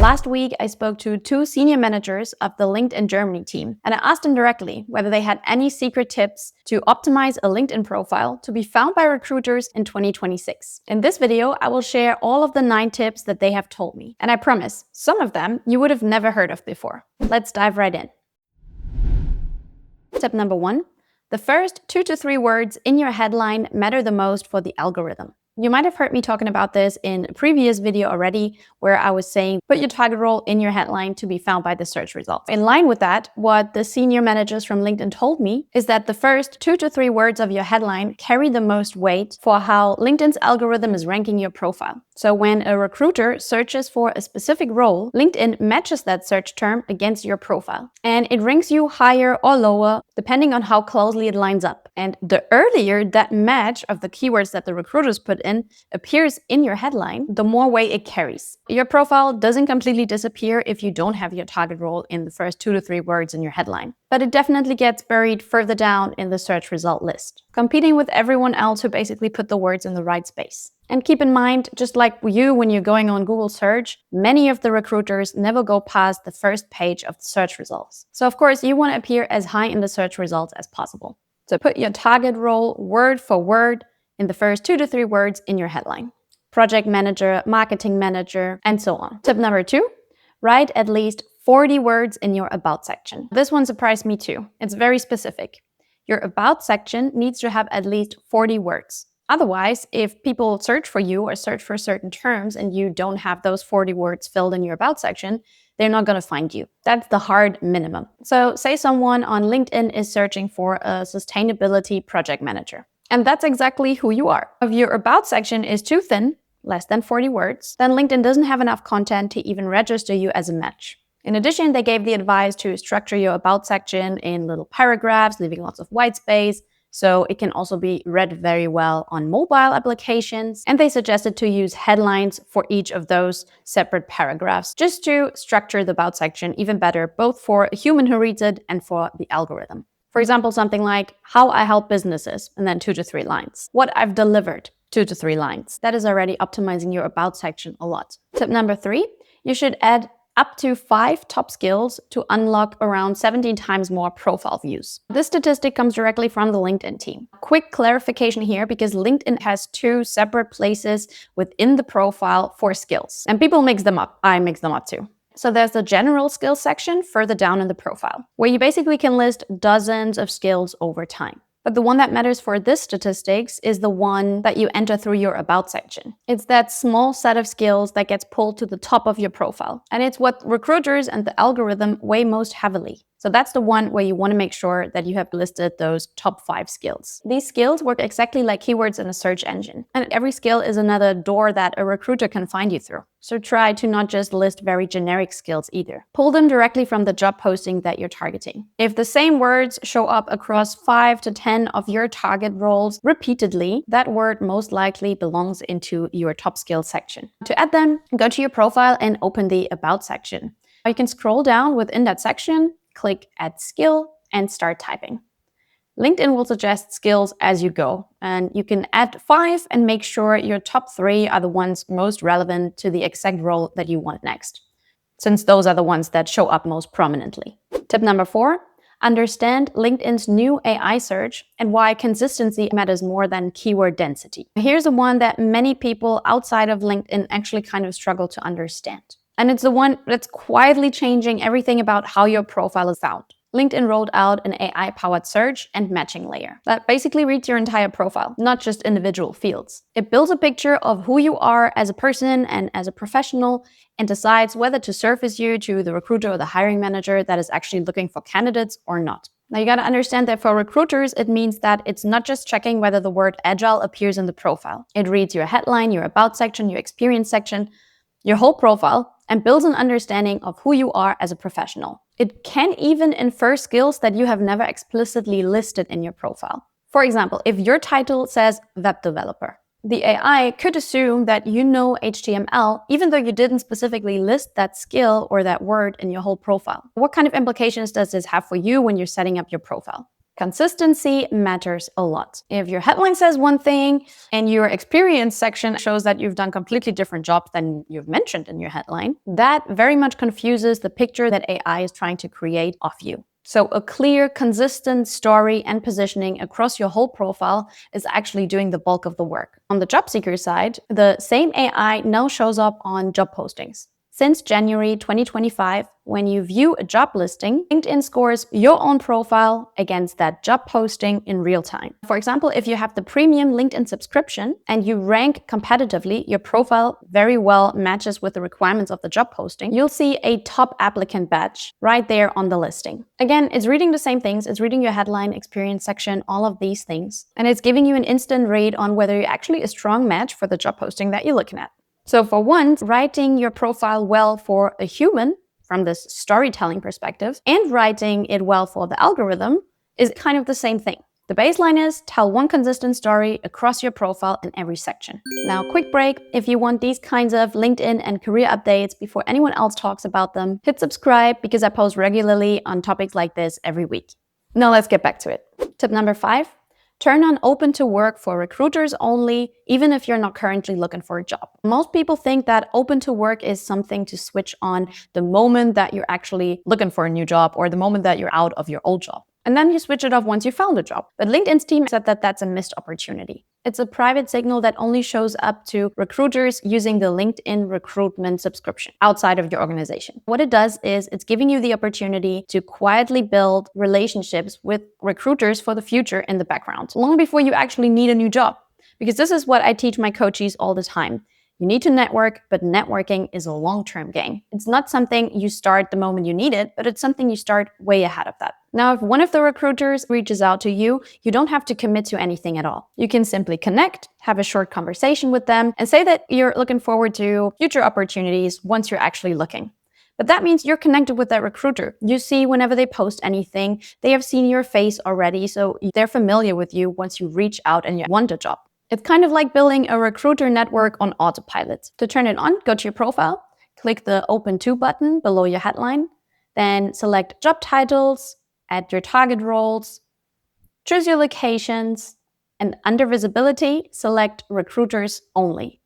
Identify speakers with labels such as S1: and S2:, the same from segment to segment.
S1: Last week, I spoke to two senior managers of the LinkedIn Germany team, and I asked them directly whether they had any secret tips to optimize a LinkedIn profile to be found by recruiters in 2026. In this video, I will share all of the 9 tips that they have told me, and I promise, some of them you would have never heard of before. Let's dive right in. Tip number 1. The first 2 to 3 words in your headline matter the most for the algorithm. You might have heard me talking about this in a previous video already, where I was saying put your target role in your headline to be found by the search results. In line with that, what the senior managers from LinkedIn told me is that the first 2 to 3 words of your headline carry the most weight for how LinkedIn's algorithm is ranking your profile. So when a recruiter searches for a specific role, LinkedIn matches that search term against your profile, and it ranks you higher or lower depending on how closely it lines up. And the earlier that match of the keywords that the recruiters put in appears in your headline, the more weight it carries. Your profile doesn't completely disappear if you don't have your target role in the first 2 to 3 words in your headline, but it definitely gets buried further down in the search result list, competing with everyone else who basically put the words in the right space. And keep in mind, just like you when you're going on Google search, many of the recruiters never go past the first page of the search results. So of course, you want to appear as high in the search results as possible. So put your target role word for word in the first 2 to 3 words in your headline. Project manager, marketing manager, and so on. Tip number 2, write at least 40 words in your about section. This one surprised me too. It's very specific. Your about section needs to have at least 40 words. Otherwise, if people search for you or search for certain terms and you don't have those 40 words filled in your about section, they're not going to find you. That's the hard minimum. So say someone on LinkedIn is searching for a sustainability project manager. And that's exactly who you are. If your about section is too thin, less than 40 words, then LinkedIn doesn't have enough content to even register you as a match. In addition, they gave the advice to structure your about section in little paragraphs, leaving lots of white space, so it can also be read very well on mobile applications. And they suggested to use headlines for each of those separate paragraphs, just to structure the about section even better, both for a human who reads it and for the algorithm. For example, something like how I help businesses, and then 2 to 3 lines. What I've delivered, 2 to 3 lines. That is already optimizing your about section a lot. Tip number 3, you should add up to 5 top skills to unlock around 17 times more profile views. This statistic comes directly from the LinkedIn team. Quick clarification here, because LinkedIn has 2 separate places within the profile for skills. And people mix them up. I mix them up too. So there's the general skills section further down in the profile, where you basically can list dozens of skills over time. But the one that matters for this statistics is the one that you enter through your about section. It's that small set of skills that gets pulled to the top of your profile. And it's what recruiters and the algorithm weigh most heavily. So that's the one where you want to make sure that you have listed those top 5 skills. These skills work exactly like keywords in a search engine. And every skill is another door that a recruiter can find you through. So try to not just list very generic skills either. Pull them directly from the job posting that you're targeting. If the same words show up across 5 to 10 of your target roles repeatedly, that word most likely belongs into your top skills section. To add them, go to your profile and open the about section. You can scroll down within that section, click Add Skill, and start typing. LinkedIn will suggest skills as you go, and you can add 5 and make sure your top 3 are the ones most relevant to the exact role that you want next, since those are the ones that show up most prominently. Tip number 4, understand LinkedIn's new AI search and why consistency matters more than keyword density. Here's the one that many people outside of LinkedIn actually kind of struggle to understand. And it's the one that's quietly changing everything about how your profile is found. LinkedIn rolled out an AI-powered search and matching layer that basically reads your entire profile, not just individual fields. It builds a picture of who you are as a person and as a professional, and decides whether to surface you to the recruiter or the hiring manager that is actually looking for candidates or not. Now you gotta understand that for recruiters, it means that it's not just checking whether the word agile appears in the profile. It reads your headline, your about section, your experience section, your whole profile, and builds an understanding of who you are as a professional. It can even infer skills that you have never explicitly listed in your profile. For example, if your title says web developer, the AI could assume that you know HTML, even though you didn't specifically list that skill or that word in your whole profile. What kind of implications does this have for you when you're setting up your profile? Consistency matters a lot. If your headline says one thing and your experience section shows that you've done completely different job than you've mentioned in your headline, that very much confuses the picture that AI is trying to create of you. So a clear, consistent story and positioning across your whole profile is actually doing the bulk of the work. On the job seeker side, the same AI now shows up on job postings. Since January 2025, when you view a job listing, LinkedIn scores your own profile against that job posting in real time. For example, if you have the premium LinkedIn subscription and you rank competitively, your profile very well matches with the requirements of the job posting, you'll see a top applicant badge right there on the listing. Again, it's reading the same things. It's reading your headline, experience section, all of these things. And it's giving you an instant read on whether you're actually a strong match for the job posting that you're looking at. So for once, writing your profile well for a human from this storytelling perspective and writing it well for the algorithm is kind of the same thing. The baseline is tell one consistent story across your profile in every section. Now, quick break. If you want these kinds of LinkedIn and career updates before anyone else talks about them, hit subscribe because I post regularly on topics like this every week. Now let's get back to it. Tip number 5. Turn on open to work for recruiters only, even if you're not currently looking for a job. Most people think that open to work is something to switch on the moment that you're actually looking for a new job or the moment that you're out of your old job. And then you switch it off once you found a job. But LinkedIn's team said that that's a missed opportunity. It's a private signal that only shows up to recruiters using the LinkedIn recruitment subscription outside of your organization. What it does is it's giving you the opportunity to quietly build relationships with recruiters for the future in the background, long before you actually need a new job. Because this is what I teach my coaches all the time. You need to network, but networking is a long-term game. It's not something you start the moment you need it, but it's something you start way ahead of that. Now, if one of the recruiters reaches out to you, you don't have to commit to anything at all. You can simply connect, have a short conversation with them, and say that you're looking forward to future opportunities once you're actually looking. But that means you're connected with that recruiter. You see whenever they post anything, they have seen your face already, so they're familiar with you once you reach out and you want a job. It's kind of like building a recruiter network on autopilot. To turn it on, go to your profile, click the Open To button below your headline, then select job titles, add your target roles, choose your locations, and under visibility, select recruiters only.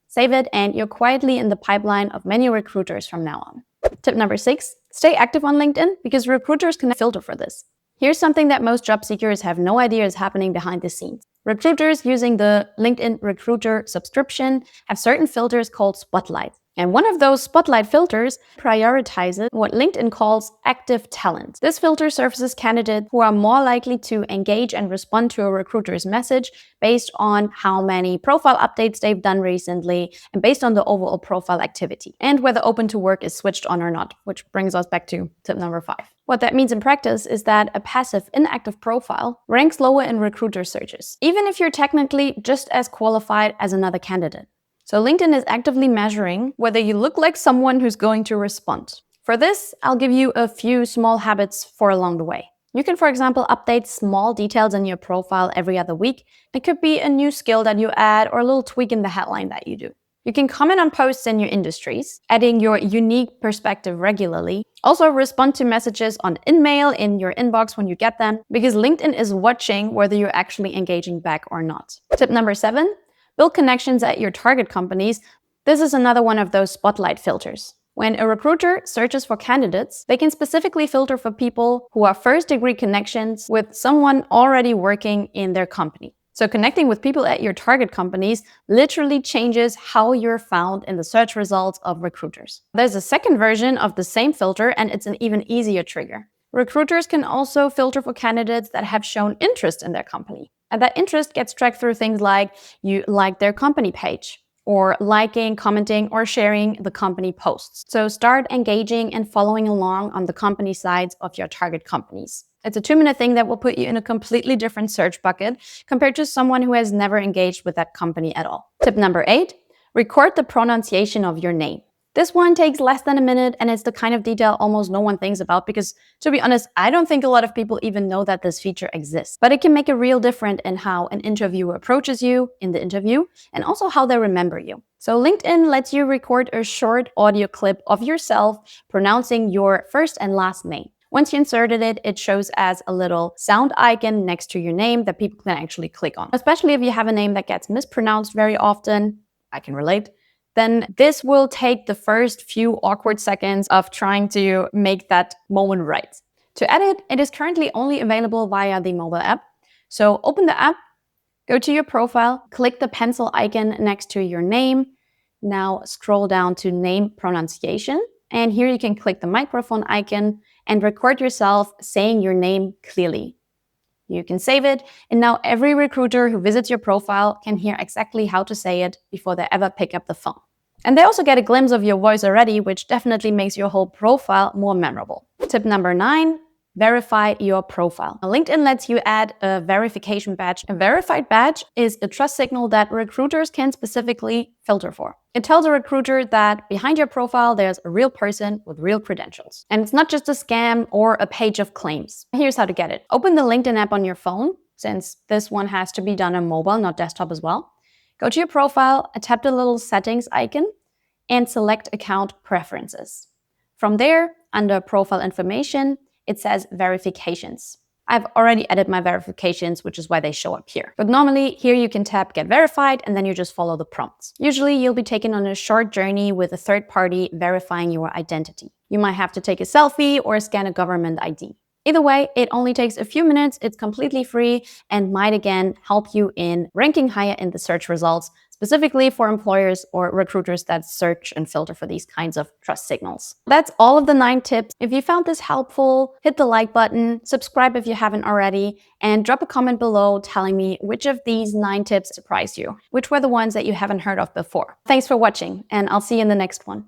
S1: Save it, and you're quietly in the pipeline of many recruiters from now on. Tip number 6, stay active on LinkedIn because recruiters can filter for this. Here's something that most job seekers have no idea is happening behind the scenes. Recruiters using the LinkedIn Recruiter subscription have certain filters called Spotlight. And one of those Spotlight filters prioritizes what LinkedIn calls active talent. This filter surfaces candidates who are more likely to engage and respond to a recruiter's message based on how many profile updates they've done recently and based on the overall profile activity and whether open to work is switched on or not, which brings us back to tip number 5. What that means in practice is that a passive inactive profile ranks lower in recruiter searches, even if you're technically just as qualified as another candidate. So LinkedIn is actively measuring whether you look like someone who's going to respond. For this, I'll give you a few small habits for along the way. You can, for example, update small details in your profile every other week. It could be a new skill that you add or a little tweak in the headline that you do. You can comment on posts in your industries, adding your unique perspective regularly. Also respond to messages on InMail in your inbox when you get them, because LinkedIn is watching whether you're actually engaging back or not. Tip number 7, build connections at your target companies. This is another one of those spotlight filters. When a recruiter searches for candidates, they can specifically filter for people who are first-degree connections with someone already working in their company. So connecting with people at your target companies literally changes how you're found in the search results of recruiters. There's a second version of the same filter, and it's an even easier trigger. Recruiters can also filter for candidates that have shown interest in their company. And that interest gets tracked through things like you like their company page, or liking, commenting, or sharing the company posts. So start engaging and following along on the company sides of your target companies. It's a 2-minute thing that will put you in a completely different search bucket compared to someone who has never engaged with that company at all. Tip number 8, record the pronunciation of your name. This one takes less than a minute, and it's the kind of detail almost no one thinks about because, to be honest, I don't think a lot of people even know that this feature exists. But it can make a real difference in how an interviewer approaches you in the interview and also how they remember you. So LinkedIn lets you record a short audio clip of yourself pronouncing your first and last name. Once you inserted it, it shows as a little sound icon next to your name that people can actually click on. Especially if you have a name that gets mispronounced very often, I can relate, then this will take the first few awkward seconds of trying to make that moment right. To edit, it is currently only available via the mobile app. So open the app, go to your profile, click the pencil icon next to your name. Now scroll down to name pronunciation. And here you can click the microphone icon and record yourself saying your name clearly. You can save it, and now every recruiter who visits your profile can hear exactly how to say it before they ever pick up the phone. And they also get a glimpse of your voice already, which definitely makes your whole profile more memorable. Tip number 9. Verify your profile. LinkedIn lets you add a verification badge. A verified badge is a trust signal that recruiters can specifically filter for. It tells a recruiter that behind your profile, there's a real person with real credentials. And it's not just a scam or a page of claims. Here's how to get it. Open the LinkedIn app on your phone, since this one has to be done on mobile, not desktop as well. Go to your profile, tap the little settings icon, and select account preferences. From there, under profile information, it says verifications. I've already added my verifications, which is why they show up here. But normally here you can tap get verified and then you just follow the prompts. Usually you'll be taken on a short journey with a third party verifying your identity. You might have to take a selfie or scan a government ID. Either way, it only takes a few minutes, it's completely free, and might again help you in ranking higher in the search results, specifically for employers or recruiters that search and filter for these kinds of trust signals. That's all of the 9 tips. If you found this helpful, hit the like button, subscribe if you haven't already, and drop a comment below telling me which of these 9 tips surprised you, which were the ones that you haven't heard of before. Thanks for watching, and I'll see you in the next one.